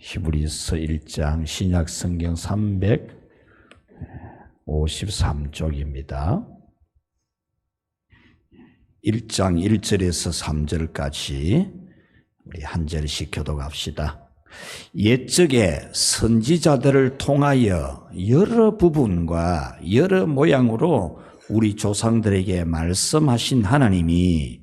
히브리서 1장 신약 성경 353쪽입니다. 1장 1절에서 3절까지 우리 한 절씩 교독합시다. 옛적에 선지자들을 통하여 여러 부분과 여러 모양으로 우리 조상들에게 말씀하신 하나님이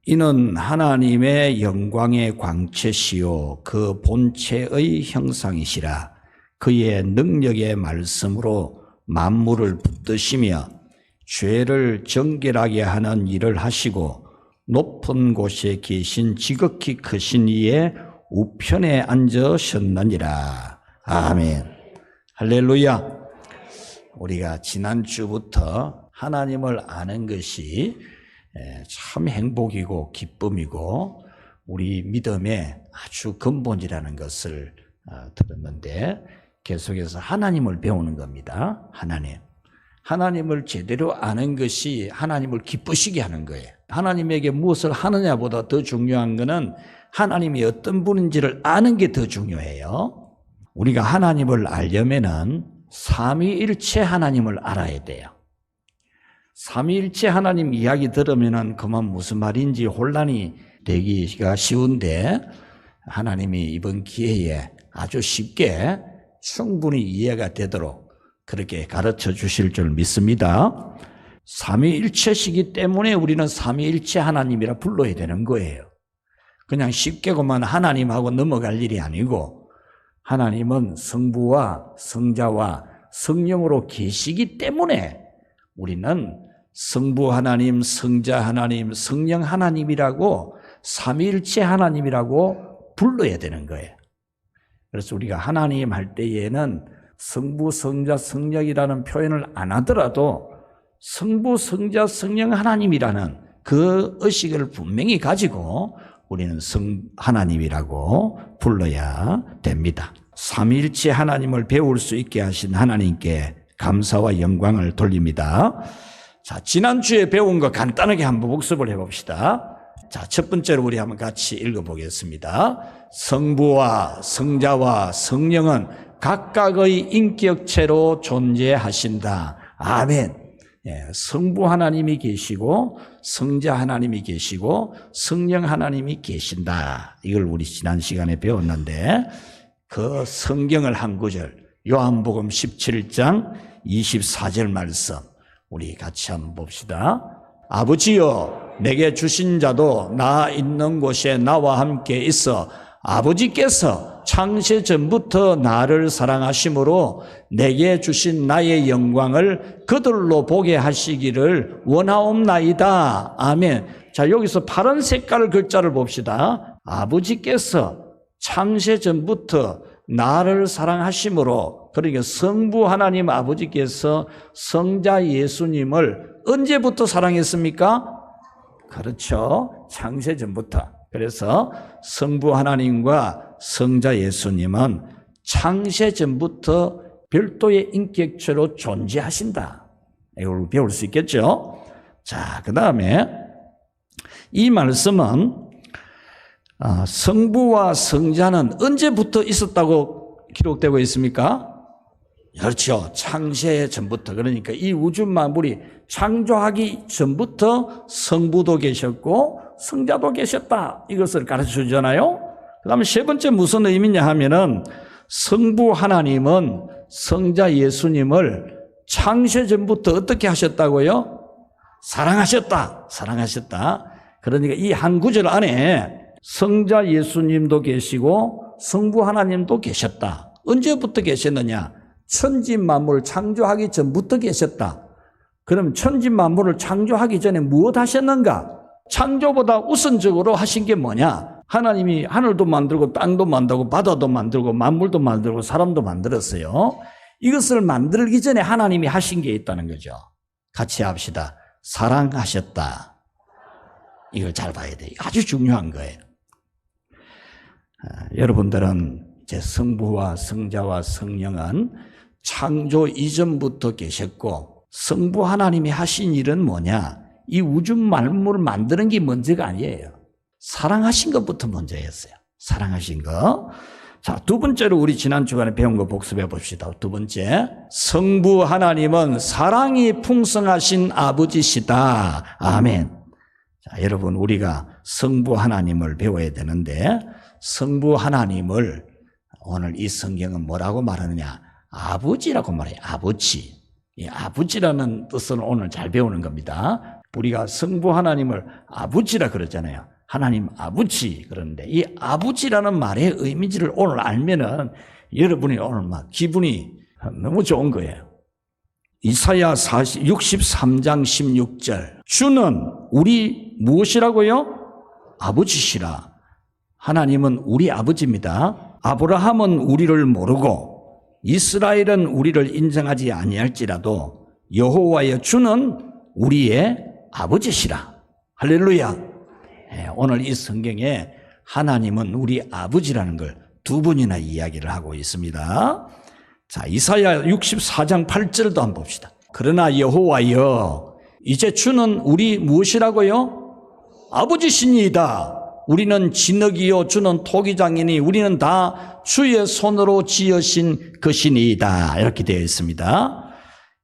이는 하나님의 영광의 광채시요 그 본체의 형상이시라. 그의 능력의 말씀으로 만물을 붙드시며 죄를 정결하게 하는 일을 하시고 높은 곳에 계신 지극히 크신 이의 우편에 앉으셨느니라. 아멘. 할렐루야. 우리가 지난주부터 하나님을 아는 것이 참 행복이고 기쁨이고 우리 믿음의 아주 근본이라는 것을 들었는데 계속해서 하나님을 배우는 겁니다. 하나님을 제대로 아는 것이 하나님을 기쁘시게 하는 거예요. 하나님에게 무엇을 하느냐보다 더 중요한 것은 하나님이 어떤 분인지를 아는 게 더 중요해요. 우리가 하나님을 알려면은 삼위일체 하나님을 알아야 돼요. 삼위일체 하나님 이야기 들으면은 그만 무슨 말인지 혼란이 되기가 쉬운데 하나님이 이번 기회에 아주 쉽게 충분히 이해가 되도록 그렇게 가르쳐 주실 줄 믿습니다. 삼위일체시기 때문에 우리는 삼위일체 하나님이라 불러야 되는 거예요. 그냥 쉽게 그만 하나님하고 넘어갈 일이 아니고 하나님은 성부와 성자와 성령으로 계시기 때문에 우리는 성부 하나님, 성자 하나님, 성령 하나님이라고 삼위일체 하나님이라고 불러야 되는 거예요. 그래서 우리가 하나님 할 때에는 성부, 성자, 성령이라는 표현을 안 하더라도 성부, 성자, 성령 하나님이라는 그 의식을 분명히 가지고 우리는 하나님이라고 불러야 됩니다. 삼위일체 하나님을 배울 수 있게 하신 하나님께 감사와 영광을 돌립니다. 자, 지난주에 배운 거 간단하게 한번 복습을 해봅시다. 자, 첫 번째로 우리 한번 같이 읽어보겠습니다. 성부와 성자와 성령은 각각의 인격체로 존재하신다. 아멘. 성부 하나님이 계시고 성자 하나님이 계시고 성령 하나님이 계신다. 이걸 우리 지난 시간에 배웠는데 그 성경을 한 구절 요한복음 17장 24절 말씀 우리 같이 한번 봅시다. 아버지여 내게 주신 자도 나 있는 곳에 나와 함께 있어 아버지께서 창세 전부터 나를 사랑하심으로 내게 주신 나의 영광을 그들로 보게 하시기를 원하옵나이다. 아멘. 자, 여기서 파란 색깔 글자를 봅시다. 아버지께서 창세 전부터 나를 사랑하심으로, 그러니까 성부 하나님 아버지께서 성자 예수님을 언제부터 사랑했습니까? 그렇죠. 창세 전부터. 그래서 성부 하나님과 성자 예수님은 창세 전부터 별도의 인격체로 존재하신다. 이걸 배울 수 있겠죠? 자, 그 다음에 이 말씀은 성부와 성자는 언제부터 있었다고 기록되고 있습니까? 그렇죠. 창세 전부터. 그러니까 이 우주 만물이 창조하기 전부터 성부도 계셨고 성자도 계셨다. 이것을 가르쳐 주잖아요. 그 다음에 세 번째 무슨 의미냐 하면은 성부 하나님은 성자 예수님을 창세 전부터 어떻게 하셨다고요? 사랑하셨다. 그러니까 이 한 구절 안에 성자 예수님도 계시고 성부 하나님도 계셨다. 언제부터 계셨느냐? 천지 만물 창조하기 전부터 계셨다. 그럼 천지 만물을 창조하기 전에 무엇 하셨는가? 창조보다 우선적으로 하신 게 뭐냐? 하나님이 하늘도 만들고 땅도 만들고 바다도 만들고 만물도 만들고 사람도 만들었어요. 이것을 만들기 전에 하나님이 하신 게 있다는 거죠. 같이 합시다. 사랑하셨다. 이걸 잘 봐야 돼요. 아주 중요한 거예요. 여러분들은 이제 성부와 성자와 성령은 창조 이전부터 계셨고, 성부 하나님이 하신 일은 뭐냐? 이 우주 만물을 만드는 게 먼저가 아니에요. 사랑하신 것부터 먼저였어요. 사랑하신 거. 자, 두 번째로 우리 지난 주간에 배운 거 복습해 봅시다. 두 번째, 성부 하나님은 사랑이 풍성하신 아버지시다. 아멘. 자, 여러분, 우리가 성부 하나님을 배워야 되는데, 성부 하나님을 오늘 이 성경은 뭐라고 말하느냐? 아버지라고 말해요. 아버지. 이 아버지라는 뜻은 오늘 잘 배우는 겁니다. 우리가 성부 하나님을 아버지라 그러잖아요. 하나님 아버지 그러는데, 이 아버지라는 말의 의미를 오늘 알면은 여러분이 오늘 막 기분이 너무 좋은 거예요. 이사야 63장 16절. 주는 우리 무엇이라고요? 아버지시라. 하나님은 우리 아버지입니다. 아브라함은 우리를 모르고 이스라엘은 우리를 인정하지 아니할지라도 여호와의 주는 우리의 아버지시라. 할렐루야. 오늘 이 성경에 하나님은 우리 아버지라는 걸 두 번이나 이야기를 하고 있습니다. 자, 이사야 64장 8절도 한번 봅시다. 그러나 여호와여, 이제 주는 우리 무엇이라고요? 아버지시니이다. 우리는 진흙이요 주는 토기장이니 우리는 다 주의 손으로 지으신 것이니이다. 이렇게 되어 있습니다.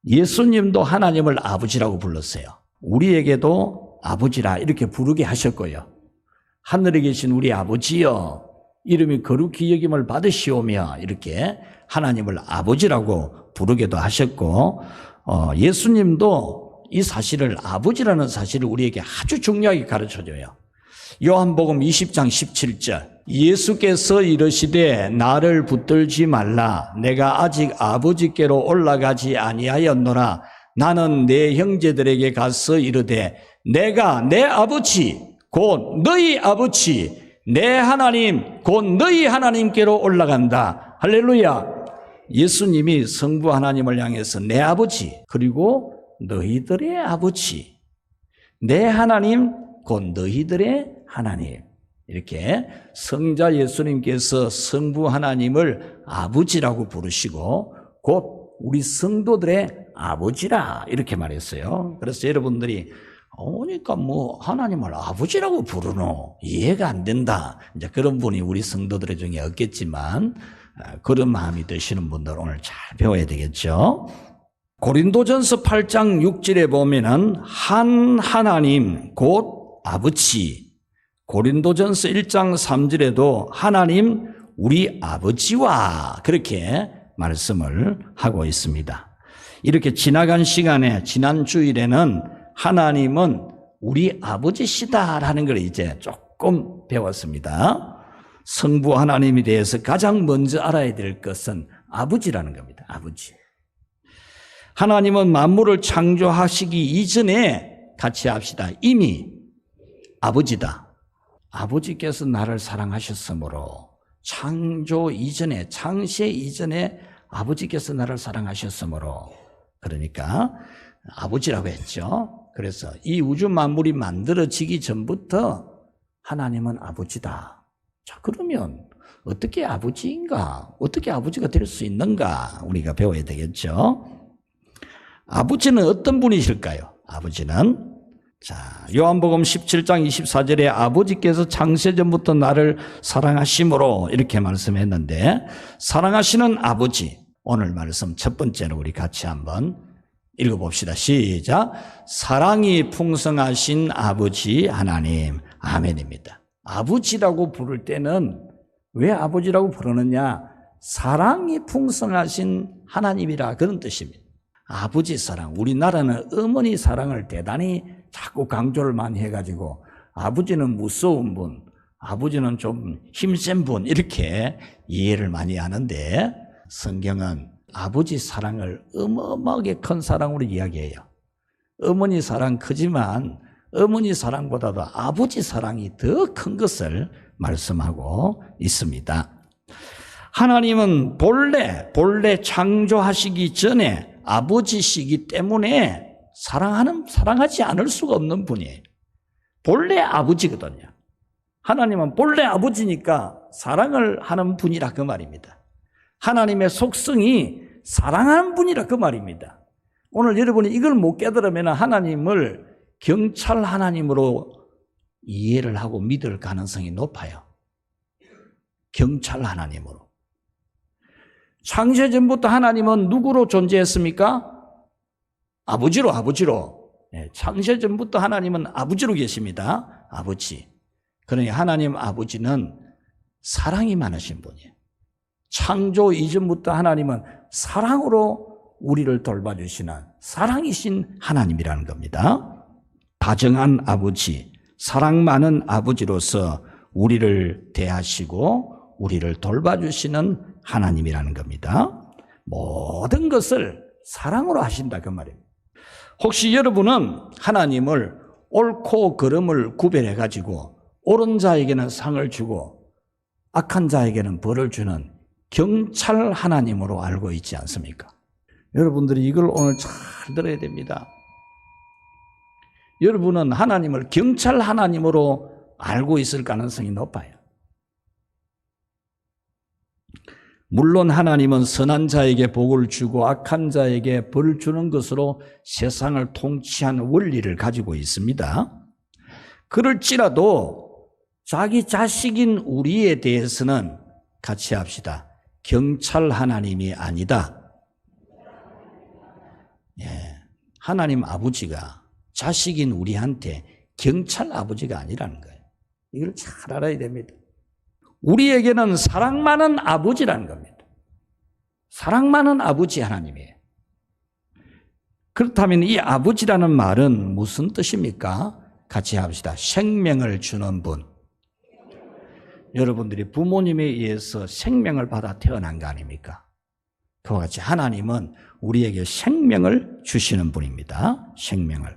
예수님도 하나님을 아버지라고 불렀어요. 우리에게도 아버지라 이렇게 부르게 하셨고요. 하늘에 계신 우리 아버지여, 이름이 거룩히 여김을 받으시오며, 이렇게 하나님을 아버지라고 부르기도 하셨고, 예수님도 이 사실을, 아버지라는 사실을 우리에게 아주 중요하게 가르쳐줘요. 요한복음 20장 17절. 예수께서 이르시되 나를 붙들지 말라. 내가 아직 아버지께로 올라가지 아니하였노라. 나는 내 형제들에게 가서 이르되 내가 내 아버지 곧 너희 아버지 내 하나님 곧 너희 하나님께로 올라간다. 할렐루야. 예수님이 성부 하나님을 향해서 내 아버지 그리고 너희들의 아버지 내 하나님 곧 너희들의 하나님, 이렇게 성자 예수님께서 성부 하나님을 아버지라고 부르시고 곧 우리 성도들의 아버지라 이렇게 말했어요. 그래서 여러분들이 그러니까 뭐 하나님을 아버지라고 부르노? 이해가 안 된다. 이제 그런 분이 우리 성도들 중에 없겠지만 그런 마음이 드시는 분들 오늘 잘 배워야 되겠죠. 고린도전서 8장 6절에 보면은 한 하나님 곧 아버지, 고린도전서 1장 3절에도 하나님 우리 아버지와 그렇게 말씀을 하고 있습니다. 이렇게 지나간 시간에 지난 주일에는 하나님은 우리 아버지시다라는 걸 이제 조금 배웠습니다. 성부 하나님에 대해서 가장 먼저 알아야 될 것은 아버지라는 겁니다. 아버지. 하나님은 만물을 창조하시기 이전에 같이 합시다. 이미 아버지다. 아버지께서 나를 사랑하셨으므로 창조 이전에, 창세 이전에 아버지께서 나를 사랑하셨으므로, 그러니까 아버지라고 했죠. 그래서 이 우주 만물이 만들어지기 전부터 하나님은 아버지다. 자, 그러면 어떻게 아버지인가? 어떻게 아버지가 될 수 있는가? 우리가 배워야 되겠죠. 아버지는 어떤 분이실까요? 아버지는, 자, 요한복음 17장 24절에 아버지께서 창세전부터 나를 사랑하심으로 이렇게 말씀했는데, 사랑하시는 아버지, 오늘 말씀 첫 번째로 우리 같이 한번 읽어봅시다. 시작. 사랑이 풍성하신 아버지 하나님. 아멘입니다. 아버지라고 부를 때는 왜 아버지라고 부르느냐? 사랑이 풍성하신 하나님이라 그런 뜻입니다. 아버지 사랑. 우리나라는 어머니 사랑을 대단히 자꾸 강조를 많이 해가지고 아버지는 무서운 분, 아버지는 좀 힘센 분 이렇게 이해를 많이 하는데, 성경은 아버지 사랑을 어마어마하게 큰 사랑으로 이야기해요. 어머니 사랑 크지만 어머니 사랑보다도 아버지 사랑이 더 큰 것을 말씀하고 있습니다. 하나님은 본래 창조하시기 전에 아버지시기 때문에 사랑하지 않을 수가 없는 분이에요. 본래 아버지거든요. 하나님은 본래 아버지니까 사랑을 하는 분이라 그 말입니다. 하나님의 속성이 사랑하는 분이라 그 말입니다. 오늘 여러분이 이걸 못 깨달으면 하나님을 경찰 하나님으로 이해를 하고 믿을 가능성이 높아요. 경찰 하나님으로. 창세 전부터 하나님은 누구로 존재했습니까? 아버지로. 창세 전부터 하나님은 아버지로 계십니다. 아버지. 그러니 하나님 아버지는 사랑이 많으신 분이에요. 창조 이전부터 하나님은 사랑으로 우리를 돌봐주시는 사랑이신 하나님이라는 겁니다. 다정한 아버지, 사랑 많은 아버지로서 우리를 대하시고 우리를 돌봐주시는 하나님이라는 겁니다. 모든 것을 사랑으로 하신다 그 말입니다. 혹시 여러분은 하나님을 옳고 그름을 구별해 가지고 옳은 자에게는 상을 주고 악한 자에게는 벌을 주는 경찰 하나님으로 알고 있지 않습니까? 여러분들이 이걸 오늘 잘 들어야 됩니다. 여러분은 하나님을 경찰 하나님으로 알고 있을 가능성이 높아요. 물론 하나님은 선한 자에게 복을 주고 악한 자에게 벌을 주는 것으로 세상을 통치하는 원리를 가지고 있습니다. 그럴지라도 자기 자식인 우리에 대해서는 같이 합시다. 경찰 하나님이 아니다. 하나님 아버지가 자식인 우리한테 경찰 아버지가 아니라는 거예요. 이걸 잘 알아야 됩니다. 우리에게는 사랑 많은 아버지라는 겁니다. 사랑 많은 아버지 하나님이에요. 그렇다면 이 아버지라는 말은 무슨 뜻입니까? 같이 합시다. 생명을 주는 분. 여러분들이 부모님에 의해서 생명을 받아 태어난 거 아닙니까? 그와 같이 하나님은 우리에게 생명을 주시는 분입니다. 생명을.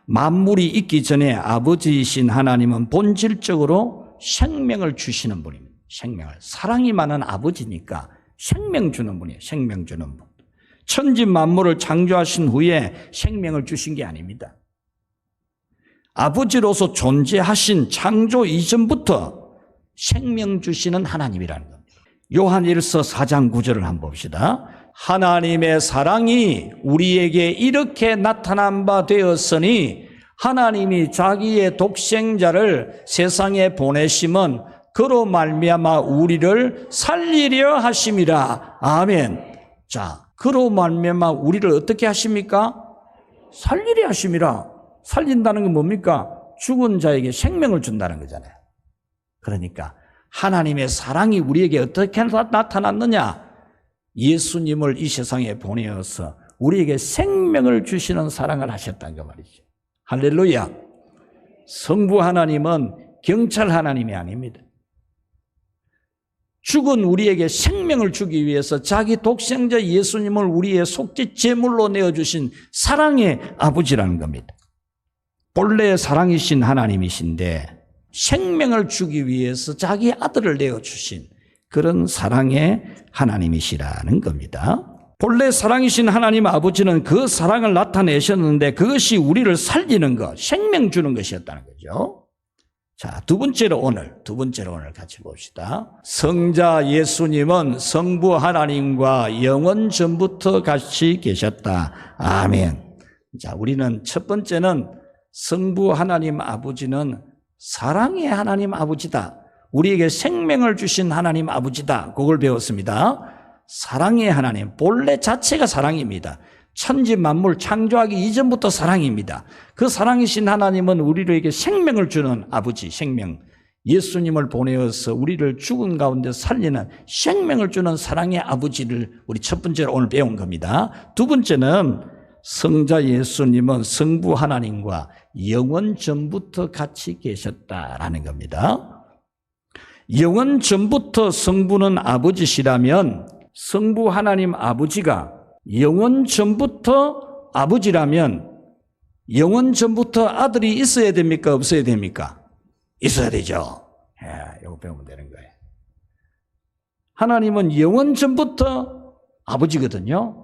만물이 있기 전에 아버지이신 하나님은 본질적으로 생명을 주시는 분입니다. 생명을. 사랑이 많은 아버지니까 생명 주는 분이에요. 생명 주는 분. 천지 만물을 창조하신 후에 생명을 주신 게 아닙니다. 아버지로서 존재하신 창조 이전부터 생명 주시는 하나님이라는 겁니다. 요한 1서 4장 9절을 한번 봅시다. 하나님의 사랑이 우리에게 이렇게 나타난 바 되었으니 하나님이 자기의 독생자를 세상에 보내심은 그로 말미암아 우리를 살리려 하심이라. 아멘. 자, 그로 말미암아 우리를 어떻게 하십니까? 살리려 하심이라. 살린다는 건 뭡니까? 죽은 자에게 생명을 준다는 거잖아요. 그러니까 하나님의 사랑이 우리에게 어떻게 나타났느냐? 예수님을 이 세상에 보내어서 우리에게 생명을 주시는 사랑을 하셨다는 거 말이죠. 할렐루야. 성부 하나님은 경찰 하나님이 아닙니다. 죽은 우리에게 생명을 주기 위해서 자기 독생자 예수님을 우리의 속죄 제물로 내어주신 사랑의 아버지라는 겁니다. 본래 사랑이신 하나님이신데 생명을 주기 위해서 자기 아들을 내어주신 그런 사랑의 하나님이시라는 겁니다. 본래 사랑이신 하나님 아버지는 그 사랑을 나타내셨는데 그것이 우리를 살리는 것, 생명 주는 것이었다는 거죠. 자, 두 번째로 오늘 같이 봅시다. 성자 예수님은 성부 하나님과 영원 전부터 같이 계셨다. 아멘. 자, 우리는 첫 번째는 성부 하나님 아버지는 사랑의 하나님 아버지다. 우리에게 생명을 주신 하나님 아버지다. 그걸 배웠습니다. 사랑의 하나님, 본래 자체가 사랑입니다. 천지 만물 창조하기 이전부터 사랑입니다. 그 사랑이신 하나님은 우리에게 생명을 주는 아버지, 생명. 예수님을 보내어서 우리를 죽은 가운데 살리는 생명을 주는 사랑의 아버지를 우리 첫 번째로 오늘 배운 겁니다. 두 번째는 성자 예수님은 성부 하나님과 영원 전부터 같이 계셨다라는 겁니다. 영원 전부터 성부는 아버지시라면 성부 하나님 아버지가 영원 전부터 아버지라면 영원 전부터 아들이 있어야 됩니까? 없어야 됩니까? 있어야 되죠. 이거 배우면 되는 거예요. 하나님은 영원 전부터 아버지거든요.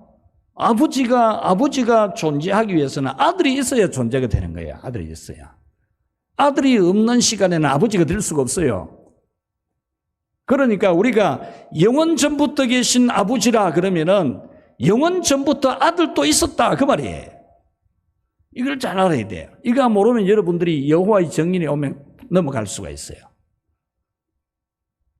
아버지가 존재하기 위해서는 아들이 있어야 존재가 되는 거예요. 아들이 있어야. 아들이 없는 시간에는 아버지가 될 수가 없어요. 그러니까 우리가 영원 전부터 계신 아버지라 그러면은 영원 전부터 아들도 있었다 그 말이에요. 이걸 잘 알아야 돼요. 이거 모르면 여러분들이 여호와의 정인에 오면 넘어갈 수가 있어요.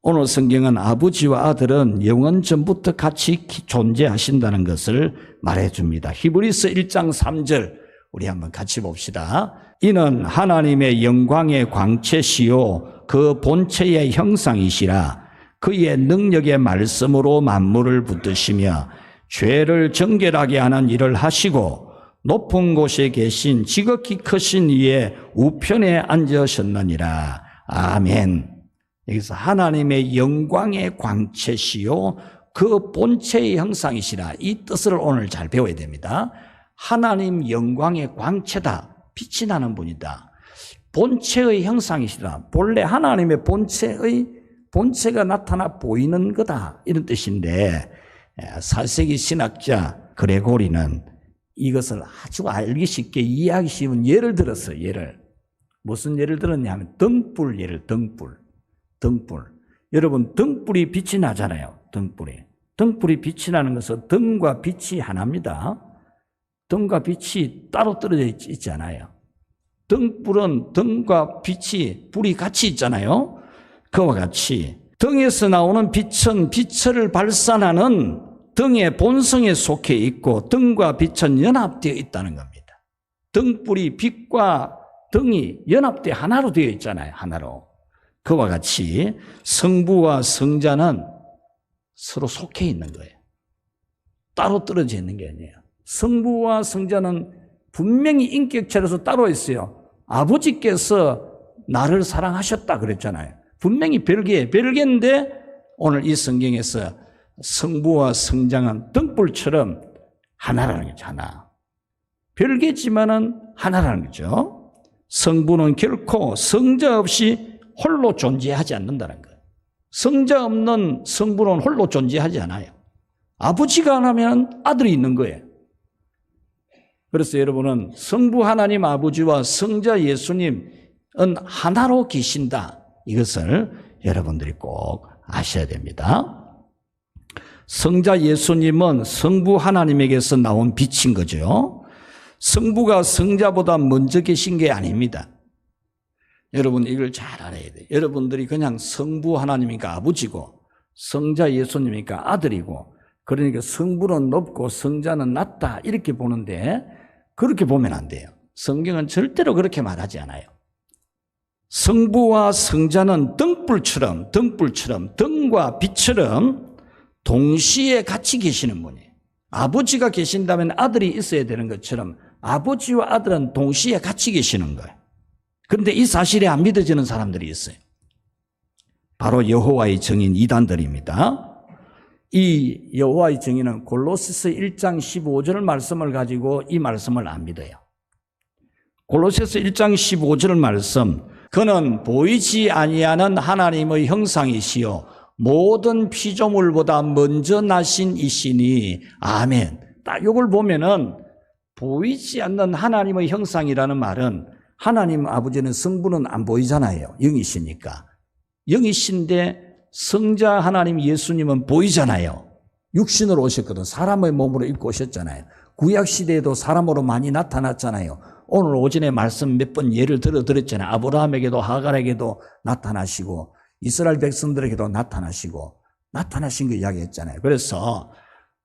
오늘 성경은 아버지와 아들은 영원 전부터 같이 존재하신다는 것을 말해줍니다. 히브리서 1장 3절 우리 한번 같이 봅시다. 이는 하나님의 영광의 광채시요 그 본체의 형상이시라. 그의 능력의 말씀으로 만물을 붙드시며 죄를 정결하게 하는 일을 하시고 높은 곳에 계신 지극히 크신 이의 우편에 앉으셨느니라. 아멘. 여기서 하나님의 영광의 광채시요 그 본체의 형상이시라. 이 뜻을 오늘 잘 배워야 됩니다. 하나님 영광의 광채다. 빛이 나는 분이다. 본체의 형상이시라. 본래 하나님의 본체가 나타나 보이는 거다. 이런 뜻인데 4세기 신학자 그레고리는 이것을 아주 알기 쉽게 이해하기 쉬운 예를 들었어요. 무슨 예를 들었냐면 등불 예를 등불. 여러분 등불이 빛이 나잖아요. 등불이 빛이 나는 것은 등과 빛이 하나입니다. 등과 빛이 따로 떨어져 있지 않아요. 등불은 등과 불이 같이 있잖아요. 그와 같이 등에서 나오는 빛은 빛을 발산하는 등의 본성에 속해 있고 등과 빛은 연합되어 있다는 겁니다. 등불이 빛과 등이 연합되어 하나로 되어 있잖아요. 하나로. 그와 같이 성부와 성자는 서로 속해 있는 거예요. 따로 떨어져 있는 게 아니에요. 성부와 성자는 분명히 인격체로서 따로 있어요. 아버지께서 나를 사랑하셨다 그랬잖아요. 분명히 별개인데 오늘 이 성경에서 성부와 성자는 등불처럼 하나라는 거죠. 하나. 별개지만은 하나라는 거죠. 성부는 결코 성자 없이 홀로 존재하지 않는다는 거예요. 성자 없는 성부는 홀로 존재하지 않아요. 아버지가 안 하면 아들이 있는 거예요. 그래서 여러분은 성부 하나님 아버지와 성자 예수님은 하나로 계신다. 이것을 여러분들이 꼭 아셔야 됩니다. 성자 예수님은 성부 하나님에게서 나온 빛인 거죠. 성부가 성자보다 먼저 계신 게 아닙니다. 여러분 이걸 잘 알아야 돼요. 여러분들이 그냥 성부 하나님이니까 아버지고 성자 예수님이니까 아들이고 그러니까 성부는 높고 성자는 낮다 이렇게 보는데 그렇게 보면 안 돼요. 성경은 절대로 그렇게 말하지 않아요. 성부와 성자는 등불처럼 등과 빛처럼 동시에 같이 계시는 분이에요. 아버지가 계신다면 아들이 있어야 되는 것처럼 아버지와 아들은 동시에 같이 계시는 거예요. 그런데 이 사실이 안 믿어지는 사람들이 있어요. 바로 여호와의 증인 이단들입니다. 이 여호와의 증인은 골로새서 1장 15절 말씀을 가지고 이 말씀을 안 믿어요. 골로새서 1장 15절 말씀, 그는 보이지 아니하는 하나님의 형상이시요 모든 피조물보다 먼저 나신 이시니 아멘. 딱 이걸 보면은 보이지 않는 하나님의 형상이라는 말은 하나님 아버지는 성부는 안 보이잖아요. 영이시니까. 영이신데 성자 하나님 예수님은 보이잖아요. 육신으로 오셨거든. 사람의 몸으로 입고 오셨잖아요. 구약시대에도 사람으로 많이 나타났잖아요. 오늘 오전에 말씀 몇 번 예를 들어드렸잖아요. 아브라함에게도 하갈에게도 나타나시고 이스라엘 백성들에게도 나타나신 거 이야기했잖아요. 그래서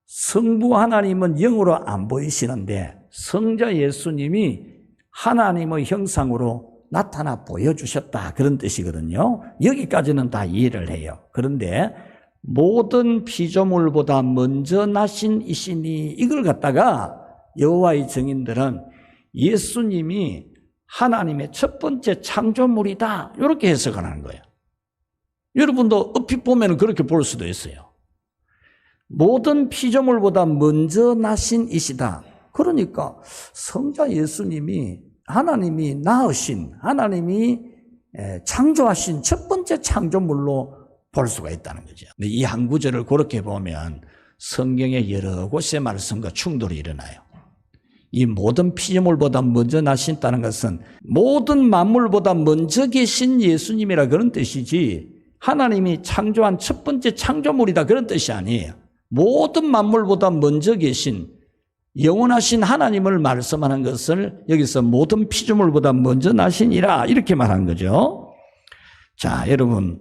성부 하나님은 영으로 안 보이시는데 성자 예수님이 하나님의 형상으로 나타나 보여주셨다 그런 뜻이거든요. 여기까지는 다 이해를 해요. 그런데 모든 피조물보다 먼저 나신 이시니 이걸 갖다가 여호와의 증인들은 예수님이 하나님의 첫 번째 창조물이다 이렇게 해석을 하는 거예요. 여러분도 얼핏 보면 그렇게 볼 수도 있어요. 모든 피조물보다 먼저 나신 이시다. 그러니까 성자 예수님이 하나님이 낳으신 하나님이 창조하신 첫 번째 창조물로 볼 수가 있다는 거죠. 이 한 구절을 그렇게 보면 성경의 여러 곳의 말씀과 충돌이 일어나요. 이 모든 피조물보다 먼저 나신다는 것은 모든 만물보다 먼저 계신 예수님이라 그런 뜻이지 하나님이 창조한 첫 번째 창조물이다 그런 뜻이 아니에요. 모든 만물보다 먼저 계신 영원하신 하나님을 말씀하는 것을 여기서 모든 피조물보다 먼저 나시니라 이렇게 말한 거죠. 자, 여러분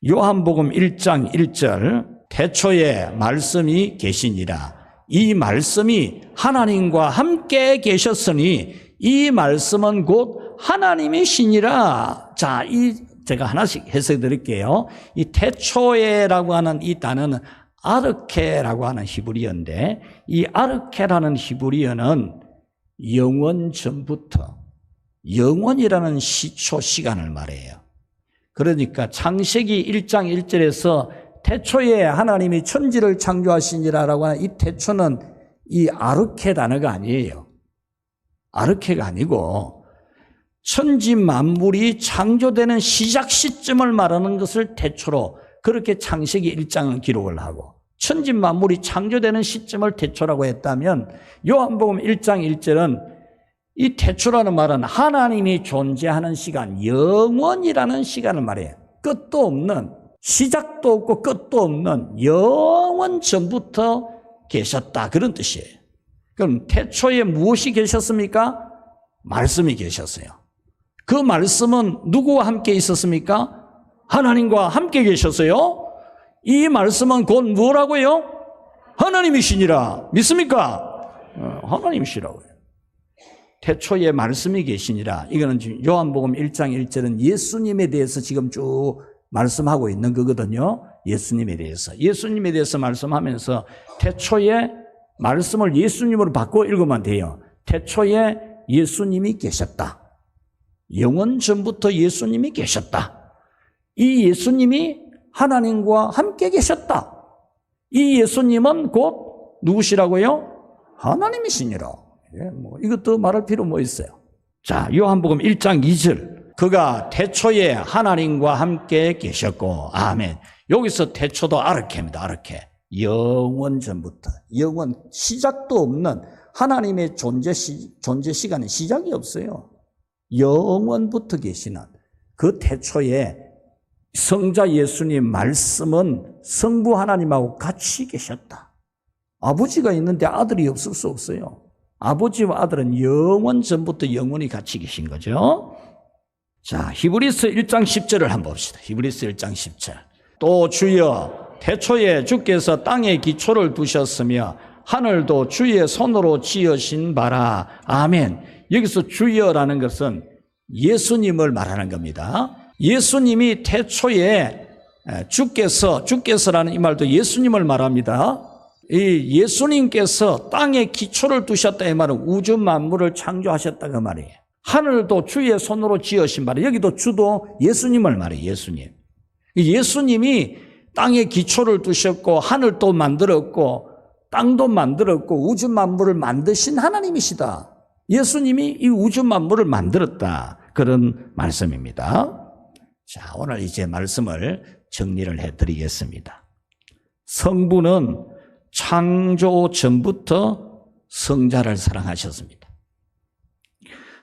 요한복음 1장 1절 태초에 말씀이 계시니라. 이 말씀이 하나님과 함께 계셨으니 이 말씀은 곧 하나님이시니라. 자, 제가 하나씩 해석해 드릴게요. 이 태초에라고 하는 이 단어는 아르케라고 하는 히브리어인데 이 아르케라는 히브리어는 영원 전부터 영원이라는 시초 시간을 말해요. 그러니까 창세기 1장 1절에서 태초에 하나님이 천지를 창조하시니라라고 하는 이 태초는 이 아르케 단어가 아니에요. 아르케가 아니고 천지 만물이 창조되는 시작 시점을 말하는 것을 태초로 그렇게 창세기 1장은 기록을 하고 천지 만물이 창조되는 시점을 태초라고 했다면 요한복음 1장 1절은 이 태초라는 말은 하나님이 존재하는 시간, 영원이라는 시간을 말해요. 끝도 없는 시작도 없고 끝도 없는 영원 전부터 계셨다 그런 뜻이에요. 그럼 태초에 무엇이 계셨습니까? 말씀이 계셨어요. 그 말씀은 누구와 함께 있었습니까? 하나님과 함께 계셨어요. 이 말씀은 곧 뭐라고요? 하나님이시니라. 믿습니까? 하나님이시라고요. 태초에 말씀이 계시니라. 이거는 지금 요한복음 1장 1절은 예수님에 대해서 지금 쭉 말씀하고 있는 거거든요. 예수님에 대해서 말씀하면서 태초에 말씀을 예수님으로 바꿔 읽으면 돼요. 태초에 예수님이 계셨다. 영원 전부터 예수님이 계셨다. 이 예수님이 하나님과 함께 계셨다. 이 예수님은 곧 누구시라고요? 하나님이시니라. 이것도 말할 필요 뭐 있어요? 자, 요한복음 1장 2절. 그가 태초에 하나님과 함께 계셨고, 아멘. 여기서 태초도 아르케입니다. 아르케. 영원 전부터. 영원, 시작도 없는 하나님의 존재 시간에 시작이 없어요. 영원부터 계시는 그 태초에 성자 예수님 말씀은 성부 하나님하고 같이 계셨다. 아버지가 있는데 아들이 없을 수 없어요. 아버지와 아들은 영원 전부터 영원히 같이 계신 거죠. 자, 히브리서 1장 10절을 한번 봅시다. 히브리서 1장 10절. 또 주여 태초에 주께서 땅에 기초를 두셨으며 하늘도 주의 손으로 지으신 바라. 아멘. 여기서 주여라는 것은 예수님을 말하는 겁니다. 예수님이 태초에 주께서라는 이 말도 예수님을 말합니다. 이 예수님께서 땅에 기초를 두셨다 이 말은 우주 만물을 창조하셨다 그 말이에요. 하늘도 주의 손으로 지으신 바라. 여기도 주도 예수님을 말해요. 예수님. 예수님이 땅에 기초를 두셨고 하늘도 만들었고 땅도 만들었고 우주 만물을 만드신 하나님이시다. 예수님이 이 우주 만물을 만들었다. 그런 말씀입니다. 자, 오늘 이제 말씀을 정리를 해드리겠습니다. 성부는 창조 전부터 성자를 사랑하셨습니다.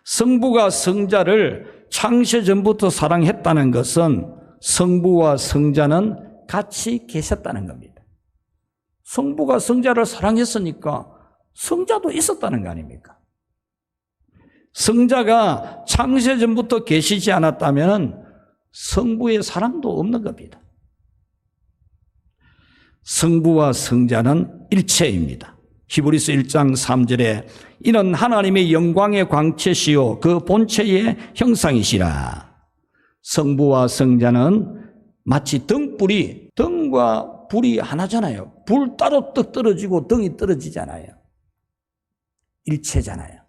성부가 성자를 창세 전부터 사랑했다는 것은 성부와 성자는 같이 계셨다는 겁니다. 성부가 성자를 사랑했으니까 성자도 있었다는 거 아닙니까? 성자가 창세 전부터 계시지 않았다면 성부의 사랑도 없는 겁니다. 성부와 성자는 일체입니다. 히브리서 1장 3절에 이는 하나님의 영광의 광채시요 그 본체의 형상이시라. 성부와 성자는 마치 등과 불이 하나잖아요. 불 따로 떡 떨어지고 등이 떨어지잖아요. 일체잖아요.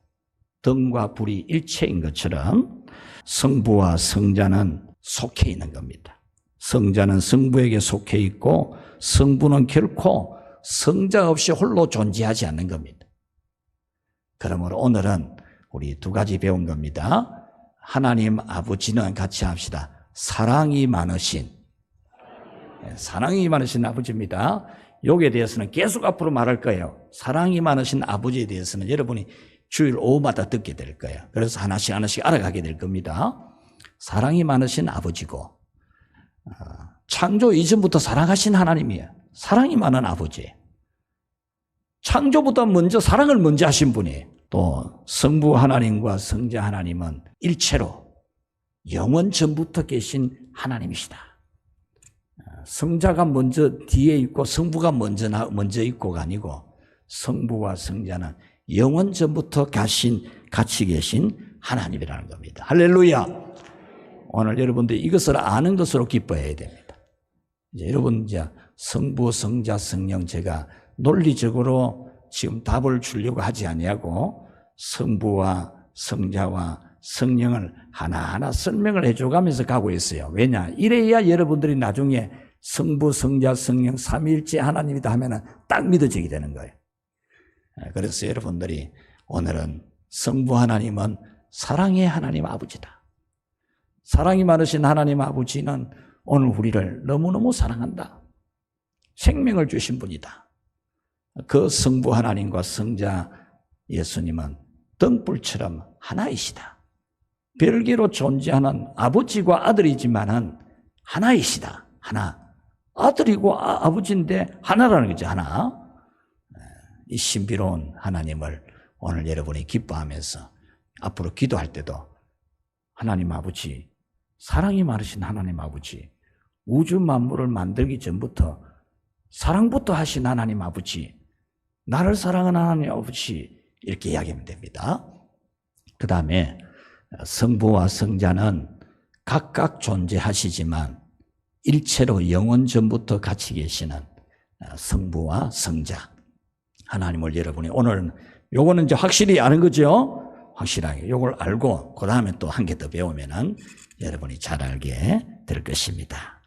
등과 불이 일체인 것처럼 성부와 성자는 속해 있는 겁니다. 성자는 성부에게 속해 있고 성부는 결코 성자 없이 홀로 존재하지 않는 겁니다. 그러므로 오늘은 우리 두 가지 배운 겁니다. 하나님 아버지는 같이 합시다. 사랑이 많으신 아버지입니다. 여기에 대해서는 계속 앞으로 말할 거예요. 사랑이 많으신 아버지에 대해서는 여러분이 주일 오후마다 듣게 될 거예요. 그래서 하나씩 하나씩 알아가게 될 겁니다. 사랑이 많으신 아버지고 창조 이전부터 사랑하신 하나님이에요. 사랑이 많은 아버지. 창조보다 먼저 사랑을 먼저 하신 분이에요. 또 성부 하나님과 성자 하나님은 일체로 영원 전부터 계신 하나님이시다. 성자가 먼저 뒤에 있고 성부가 먼저 있고가 아니고 성부와 성자는 영원 전부터 같이 계신 하나님이라는 겁니다. 할렐루야. 오늘 여러분들 이것을 아는 것으로 기뻐해야 됩니다. 이제 여러분 이제 성부, 성자, 성령 제가 논리적으로 지금 답을 주려고 하지 아니하고 성부와 성자와 성령을 하나하나 설명을 해줘가면서 가고 있어요. 왜냐? 이래야 여러분들이 나중에 성부, 성자, 성령 삼위일체 하나님이다 하면은 딱 믿어지게 되는 거예요. 그래서 여러분들이 오늘은 성부 하나님은 사랑의 하나님 아버지다. 사랑이 많으신 하나님 아버지는 오늘 우리를 너무너무 사랑한다. 생명을 주신 분이다. 그 성부 하나님과 성자 예수님은 등불처럼 하나이시다. 별개로 존재하는 아버지와 아들이지만은 하나이시다. 하나. 아들이고 아버지인데 하나라는 거죠. 하나. 이 신비로운 하나님을 오늘 여러분이 기뻐하면서 앞으로 기도할 때도 하나님 아버지, 사랑이 많으신 하나님 아버지, 우주 만물을 만들기 전부터 사랑부터 하신 하나님 아버지, 나를 사랑하는 하나님 아버지 이렇게 이야기하면 됩니다. 그 다음에 성부와 성자는 각각 존재하시지만 일체로 영원 전부터 같이 계시는 성부와 성자 하나님을 여러분이 오늘 요거는 이제 확실히 아는 거죠. 확실하게 요걸 알고 그 다음에 또 한 개 더 배우면은 여러분이 잘 알게 될 것입니다.